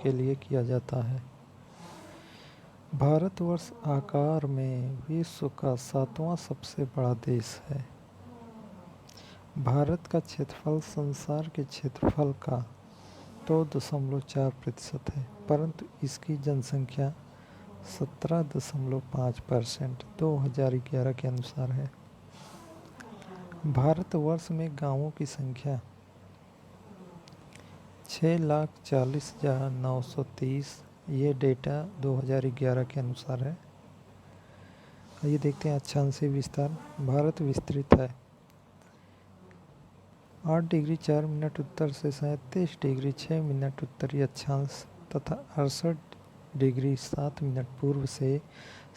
के लिए किया जाता है। भारतवर्ष आकार में विश्व का 7वां सबसे बड़ा देश है। भारत का क्षेत्रफल संसार के क्षेत्रफल का 2.4% है, परंतु इसकी जनसंख्या 17.5% 2011 के अनुसार है। भारतवर्ष में गांवों की संख्या 6,40,930, ये डेटा 2011 के अनुसार है। ये देखते हैं अक्षांशीय विस्तार। भारत विस्तृत है 8 डिग्री 4 मिनट उत्तर से 37 डिग्री 6 मिनट उत्तरी अक्षांश तथा 68 डिग्री 7 मिनट पूर्व से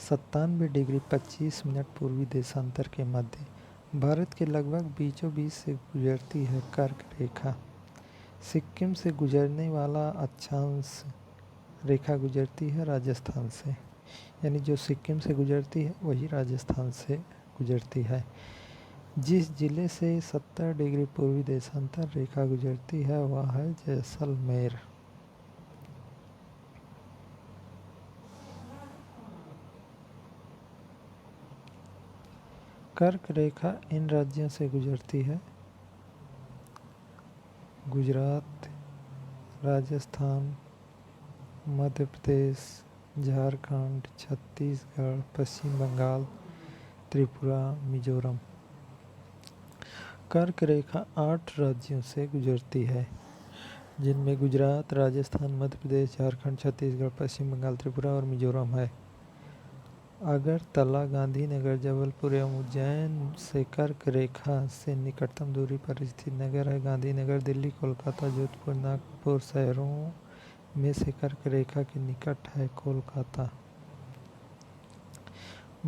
97 डिग्री 25 मिनट पूर्वी देशांतर के मध्य भारत के लगभग बीचों बीच से गुजरती है कर्क रेखा। सिक्किम से गुजरने वाला अक्षांश रेखा गुजरती है राजस्थान से, यानी जो सिक्किम से गुजरती है वही राजस्थान से गुजरती है। जिस जिले से 70 डिग्री पूर्वी देशांतर रेखा गुजरती है वह है जैसलमेर। कर्क रेखा इन राज्यों से गुजरती है: गुजरात, राजस्थान, मध्य प्रदेश, झारखंड, छत्तीसगढ़, पश्चिम बंगाल, त्रिपुरा, मिजोरम। कर्क रेखा 8 राज्यों से गुजरती है, जिनमें गुजरात, राजस्थान, मध्य प्रदेश, झारखंड, छत्तीसगढ़, पश्चिम बंगाल, त्रिपुरा और मिजोरम है। अगरतला, गांधीनगर, जबलपुर एवं उज्जैन से कर्क रेखा से निकटतम दूरी पर स्थित नगर है। गांधीनगर, दिल्ली, कोलकाता, जोधपुर, नागपुर शहरों में से कर्क रेखा के निकट है कोलकाता।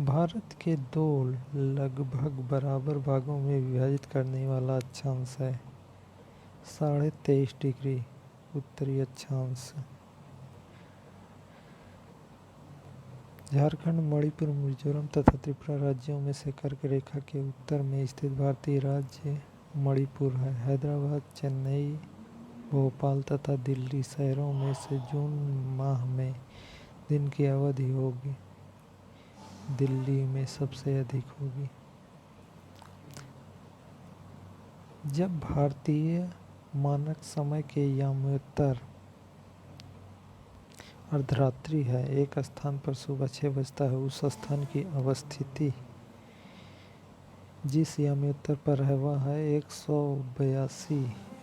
भारत के दो लगभग बराबर भागों में विभाजित करने वाला अक्षांश है 23.5 डिग्री उत्तरी अक्षांश। झारखंड, मणिपुर, मिजोरम तथा त्रिपुरा राज्यों में से कर्क रेखा के उत्तर में स्थित भारतीय राज्य मणिपुर है। हैदराबाद, चेन्नई, भोपाल तथा दिल्ली शहरों में से जून माह में दिन की अवधि होगी दिल्ली में सबसे अधिक होगी। जब भारतीय मानक समय के यामोत्तर अर्धरात्रि है, एक स्थान पर सुबह 6 बजता है, उस स्थान की अवस्थिति जिस यामोत्तर पर है वह है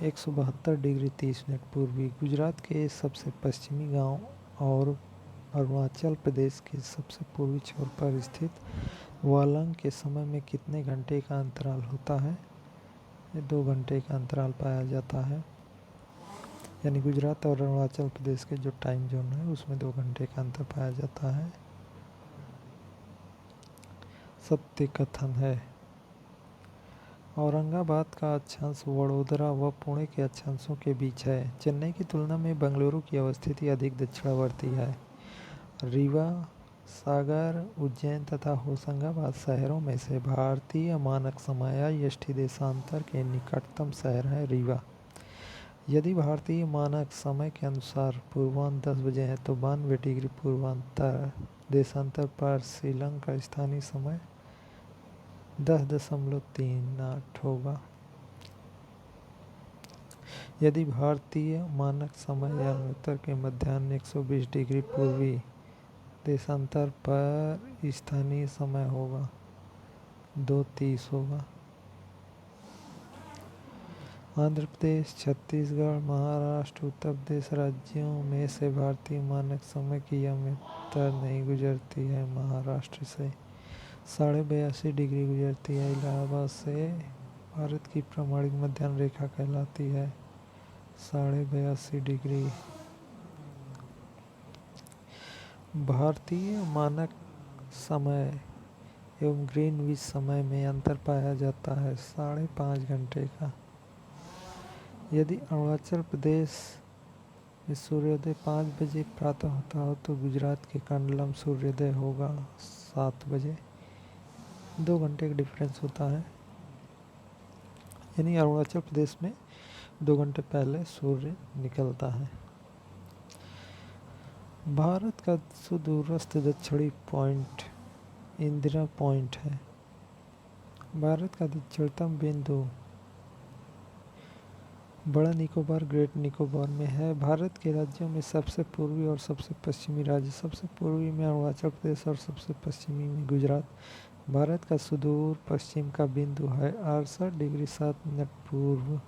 172 डिग्री 30 मिनट पूर्वी। गुजरात के सबसे पश्चिमी गांव और अरुणाचल प्रदेश के सबसे पूर्वी छोर पर स्थित वालंग के समय में कितने घंटे का अंतराल होता है? 2 घंटे का अंतराल पाया जाता है, यानी गुजरात और अरुणाचल प्रदेश के जो टाइम जोन है उसमें 2 घंटे का अंतर पाया जाता है। सत्य कथन है। औरंगाबाद का अक्षांश वडोदरा व पुणे के अक्षांशों के बीच है। चेन्नई की तुलना में बेंगलुरु की अवस्थिति अधिक दक्षिणावर्ती है। रीवा, सागर, उज्जैन तथा होशंगाबाद शहरों में से भारतीय मानक समय IST देशांतर के निकटतम शहर है रीवा। यदि भारतीय मानक समय के अनुसार पूर्वाह्न 10 बजे है तो 92 डिग्री पूर्वांतर देशांतर पर शिलंग का स्थानीय समय 10.38 होगा। यदि भारतीय मानक समय यामोत्तर के मध्याह्न 120 डिग्री पूर्वी देशांतर पर स्थानीय समय होगा 2:30 होगा। आंध्र प्रदेश, छत्तीसगढ़, महाराष्ट्र, उत्तर प्रदेश राज्यों में से भारतीय मानक समय की यामोत्तर नहीं गुजरती है। महाराष्ट्र से 82.5 डिग्री गुजरती है। इलाहाबाद से भारत की प्रमाणिक मध्याह्न रेखा कहलाती है 82.5 डिग्री। भारतीय मानक समय एवं ग्रीनविच समय में अंतर पाया जाता है 5.5 घंटे का। यदि अरुणाचल प्रदेश में सूर्योदय 5 बजे प्रातः होता हो तो गुजरात के कांडलाम सूर्योदय होगा 7 बजे। 2 घंटे का डिफरेंस होता है, यानी अरुणाचल प्रदेश में 2 घंटे पहले सूर्य निकलता है। भारत का सुदूरस्थ दक्षिणी पॉइंट इंदिरा पॉइंट है। भारत का दक्षिणतम बिंदु बड़ा निकोबार ग्रेट निकोबार में है। भारत के राज्यों में सबसे पूर्वी और सबसे पश्चिमी राज्य, सबसे पूर्वी में अरुणाचल प्रदेश और सबसे पश्चिमी में गुजरात। भारत का सुदूर पश्चिम का बिंदु है 68 डिग्री 7 मिनट पूर्व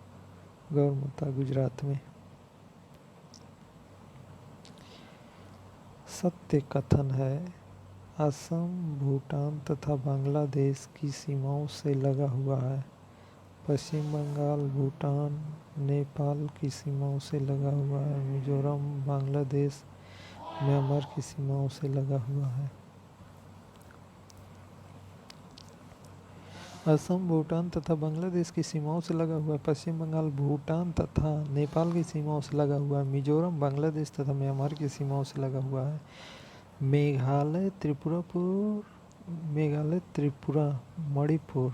गौरमुता गुजरात में। सत्य कथन है असम भूटान तथा बांग्लादेश की सीमाओं से लगा हुआ है। पश्चिम बंगाल भूटान नेपाल की सीमाओं से लगा हुआ है। मिजोरम बांग्लादेश म्यांमार की सीमाओं से लगा हुआ है। असम भूटान तथा बांग्लादेश की सीमाओं से लगा हुआ है। पश्चिम बंगाल भूटान तथा नेपाल की सीमाओं से लगा हुआ है। मिजोरम बांग्लादेश तथा म्यांमार की सीमाओं से लगा हुआ है। मेघालय त्रिपुरा मणिपुर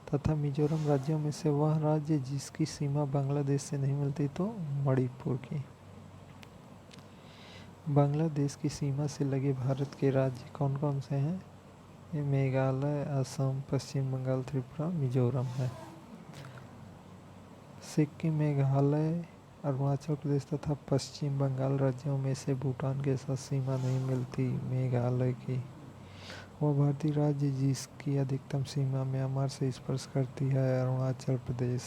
तथा मिजोरम राज्यों में से वह राज्य जिसकी सीमा बांग्लादेश से नहीं मिलती तो मणिपुर की। बांग्लादेश की सीमा से लगे भारत के राज्य कौन कौन से हैं? ये मेघालय, असम, पश्चिम बंगाल, त्रिपुरा, मिजोरम है। सिक्किम, मेघालय, अरुणाचल प्रदेश तथा पश्चिम बंगाल राज्यों में से भूटान के साथ सीमा नहीं मिलती मेघालय की। वह भारतीय राज्य जिसकी अधिकतम सीमा म्यांमार से स्पर्श करती है अरुणाचल प्रदेश।